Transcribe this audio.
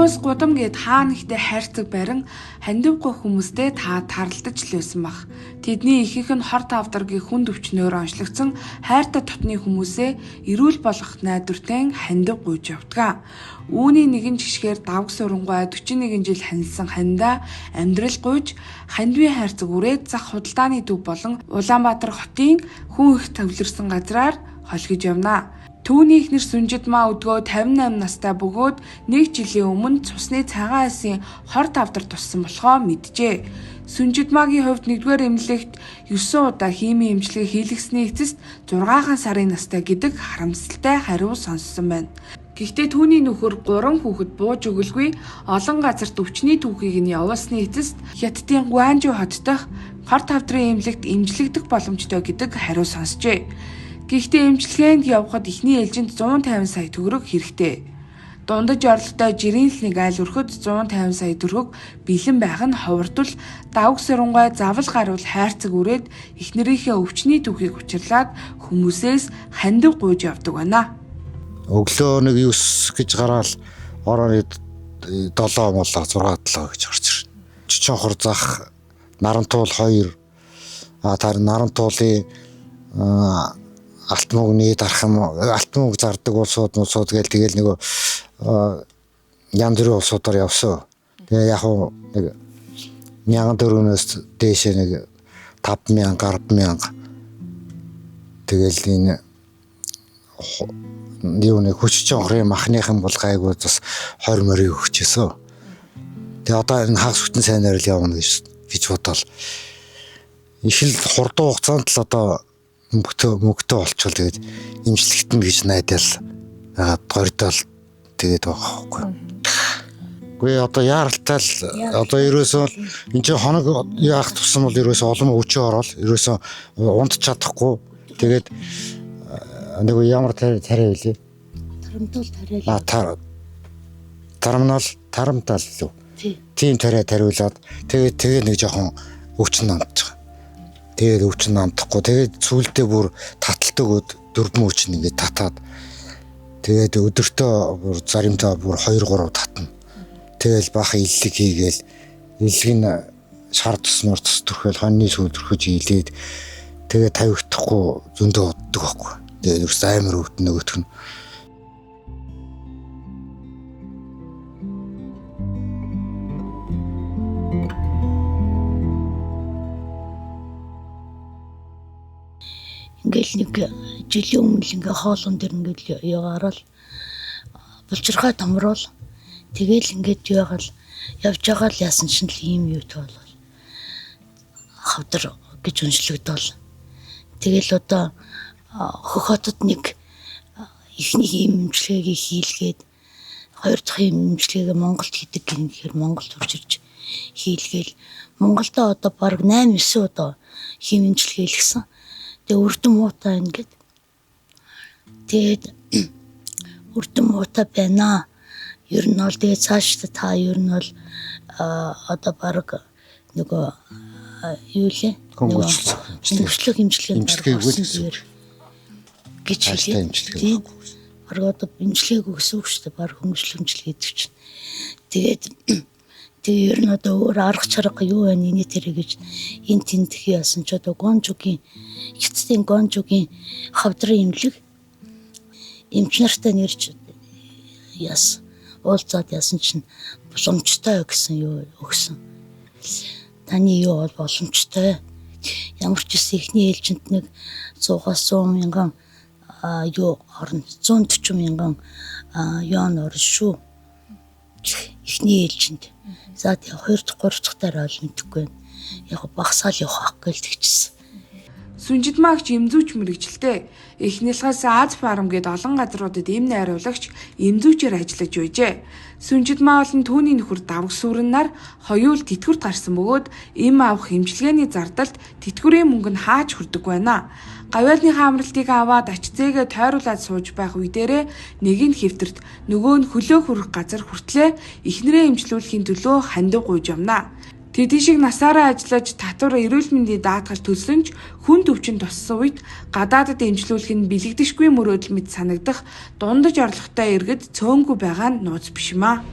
Нөгөөс гудам гээд хаана ихтэй хайрцаг барин хандивгүй хүмүүстэй таарлаж л байсан баг. Тэдний ихэнх нь хор тавдаргийн хүнд өвчнөөр онцлогдсон хайртай дотны хүмүүсээ эрүүл болгох найдвартай хандив гуйж явдгаа. Үүний нэгэн жишгээр давг сурангуй 41 жил ханилсан хандаа амьдрал гуйж хандивын хайрцаг үрээд зах худалдааны төв болон Улаанбаатар хотын хүн их төвлөрсөн газраар холгиж явна. Түүний эхнэр Сүнжидмаа өдгөө 58 настай бөгөөд 1 жилийн өмнө цусны цагаан айсын хор тавдар туссан болохоо мэджээ. Сүнжидмаагийн хувьд 1-р эмнэлэгт 9 удаа химийн эмчилгээ хийлгэсний эцэст 6 сарын настай гэдэг харамсалтай хариу сонссон байна. Гэхдээ түүний нөхөр 3 хүүхэд бууж өгөлгүй олон газарт өвчний түүхийг нь явуулсны эцэст Хятадын Гуанжу хот дахь хор тавдрын эмнэлэгт эмчлэгдэх боломжтой гэдэг хариу сонсжээ. Гэхдээ эмчилгээнд явхад эхний ээлжинд 150 сая төгрөг хэрэгтэй. Дундаж орлоготой жирийн л нэг айл өрхөд 150 сая төгрөг бэлэн байх нь ховортол давг сурангуй завл гарвал хайрцаг үрээд эхнэрийнхээ өвчний түүхийг учирлаад хүмүүсээс хандив гуйж явдаг байна. Өглөө нэг 9 гэж гараал орооны 7 молоо 6 7 гэж орж ирнэ. Чичонхор зах Нарантуул 2 таар Нарантуулын алт мөгний дархан алт мөг зардаг улсууд гээл тэгэл нэг янз бүрийн улсуудаар явсан. Тэгээ яг нэг 1400-өөс дээш нэг 5000 100000 тэгэл энэ юуны хүчтэй хөрийн махныхан бол гайгүй бас 20 морийг өгчээсэн. Тэгээ одоо энэ хагас бүтэн сайнаар л явна гэж бодвол их л хурдан хугацаанд л одоо мөнгөтэй болчихвол тэгээд имжлэгтэн гэж найдаал гордол тэгээд байгаа байхгүй. Гүй одоо яаралтай л одоо ерөөсөө энэ чинь хоног яах тусам бол ерөөсөө олон өвчөө ороод ерөөсөө унд чадахгүй тэгээд нэг ямар тариа үлээ. Тарамтал лөө. Тийм тариулаад тэгээд нэг жоохон өвчин намдчих. Тэгээд өвчин намдахгүй. Тэгээд сүүлдээ бүр таталт өгөөд 4 өвчин ингээд татаад тэгээд өдөртөө бүр заримдаа бүр 2-3 татна. Тэгэл баха иллэг хийгээл иллэг нь шар туснаар тус төрхөөл хоньны сүүл төрхөж ийлээд тэгээд тавигдахгүй зөндөө уддаг байхгүй. Тэгээд ерөөс амар өвдөн нөгөөх нь. Ингээл нэг жилийн өмнө л ингээ хоолон дээр ингээл яваарал булчирхай томрол тэгэл ингээд яваал явж байгаа л яасан чинь л ийм юу тоолол хавдар гэж уншлагдал тэгэл одоо хөх хотод нэг ихний имжлэгийг хийлгээд хоёр дахь имжлэгийг Монголд хийдэг гэхээр Монголд урж ирж хийлгээл Монголдо одоо баг 8-9 удаа химжлэг хийлгсэн. Тэгээ үрдэн муутай ингээд тэгээд үрдэн муутай байна. Ер нь бол тэгээ цаашдаа та ер нь бол одоо баг нөгөө юу лээ хөнгөлчлөх имжлэгийг гэж хэлээ. Баг одоо имжлэгийг өгсөн шүү дээ. Баг хөнгөлчлөх имжлэг гэдэг чинь. Тэгээ ер нь одоо өөр арга чарга юу байна энэ тэрэ гэж энэ тентх яасан ч одоо Гонжугийн Хятадын Гонжугийн хавдрын имлэг эмч нартай нэрж яасан уулзаад яасан чинь боломжтой гэсэн юу өгсөн. Таны юу бол боломжтой. Ямар ч гэсэн ихний ээлжинд нэг 100-100 мянган юу орно 140 мянган юан орно шүү. Ихний ээлжинд. За тэгээ 2 дахь 3 дахь дараа бол мэдхгүй байна. Яг багсаал явах гэлтгчсэн. Сүнжидмаагч эмзүүч мэрэгчлээ. Эхнэлгээс Аз фарм гээд олон газруудад эм найруулагч эмзүүчээр ажиллаж байжээ. Сүнжидмаа болон түүний нөхөр давг сүрэннаар хоёул тэтгэврт гарсан бөгөөд эм авах эмчилгээний зардалд тэтгэврийн мөнгө нь хааж хүрдэг байна. Гавьяалны хаамралтыг аваад ачцээгээ тойруулаад сууж байх үе дээрээ нэг нь хэвтэрт нөгөө нь хөлөө хүрэх газар хүртлээ эхнэрээ эмчлүүлэхийн төлөө хандив гуйж явна. Тэдний шиг насаараа ажиллаж татвар эрүүл мэндийн даатгал төлсөн ч хүнд өвчин туссан үед гадаадад эмчлүүлэх нь бэлэгдэшгүй мөрөөдөл мэт санагдах дундаж орлоготой иргэд цөөнгүй байгаа нь нууц биш юм аа.